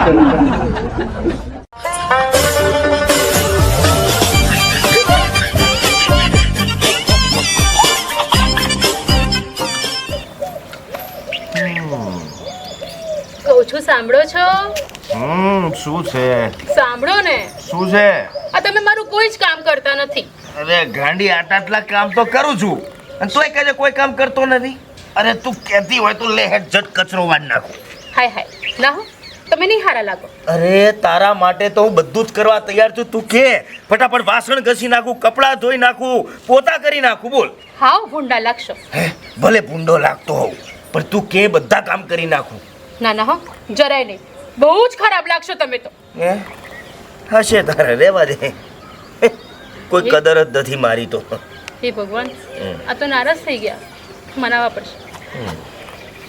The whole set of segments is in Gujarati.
કહું છું સાંભળો છો? શું છે? સાંભળો ને, શું છે? આ તમે મારું કોઈ જ કામ કરતા નથી. અરે ગાંડી, આટલા કામ તો કરું છું અને તોય કહેજે કોઈ કામ કરતો નથી. અરે તું કહેતી હોય તો લે હેડ જટ કચરો વાળી નાખું. હાય હાય, ના હો, તમે નહીં હારા લાગો. અરે તારા માટે તો હું બધું જ કરવા તૈયાર છું. તું કે ફટાફટ વાસણ ઘસી નાખું, કપડાં ધોઈ નાખું, પોતા કરી નાખું. બોલ. હાવ ભૂંડા લાગશો. હે ભલે ભૂંડો લાગતો હોઉં પણ તું કે બધા કામ કરી નાખું. ના ના હો, જરાય નહીં. બહુ જ ખરાબ લાગશો તમે તો. હે હશે તારે, રેવા દે. કોઈ કદર જ નથી મારી તો. હે ભગવાન, આ તો નારાજ થઈ ગયા. મનાવવા પડશે.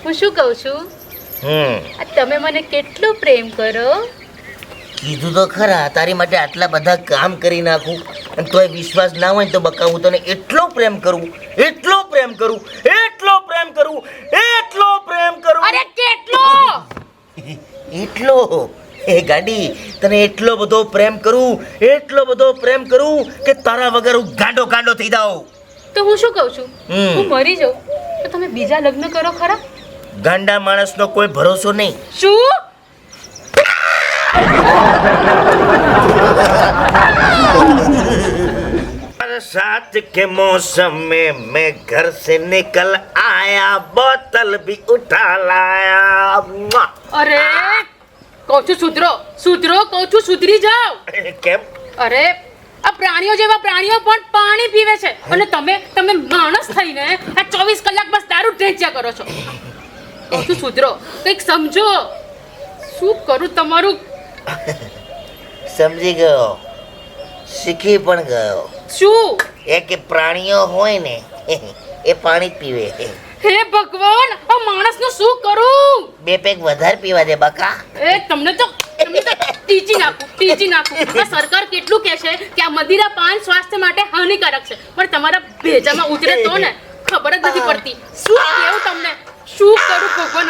હું શું કહું છું, આ તમે મને કેટલો પ્રેમ કરો. કીધું તો ખરા, તારી માટે આટલા બધા કામ કરી નાખું અને તોય વિશ્વાસ ના હોય તો બકા હું તને એટલો પ્રેમ કરું, એટલો પ્રેમ કરું, એટલો પ્રેમ કરું, એટલો પ્રેમ કરું. અરે કેટલો? એટલો એ ગાડી, તને એટલો બધો પ્રેમ કરું, એટલો બધો પ્રેમ કરું કે તારા વગર હું ગાંડો ગાંડો થઈ જાઉં. તો હું શું કહું છું, હું મરી જાઉં તો તમે બીજા લગ્ન કરો ખરા? ગાંડા માણસનો કોઈ ભરોસો નહીં. શું? बरसात के मौसम में मैं घर से निकल आया, बोतल भी उठा लाया. અરે કહું છું સુધરો, સુધરો, કહું છું સુધરી જાઓ. કેમ? અરે આ પ્રાણીઓ જેવા પ્રાણીઓ પણ પાણી પીવે છે અને તમે માણસ થઈને આ 24 કલાક બસ દારૂ ઢેંચ્યા કરો છો. કહું છું સુધરો, કંઈક સમજો. શું કરું તમારું? સમજી ગયો, શીખી પણ ગયો. શું? એ કે પ્રાણીઓ હોય ને એ પાણી પીવે. હે ભગવાન, આ માણસનું શું કરું? 2 પેગ વધારે પીવા દે બકા. એ તમને તો ટીચી નાખું. આ સરકાર કેટલું કહે છે કે આ મદિરા પાન સ્વાસ્થ્ય માટે હાનિકારક છે, પણ તમારા ભેજામાં ઉતરે તો ને ખબર જ નથી પડતી. શું કેવું તમને? શું કરું ભગવાન?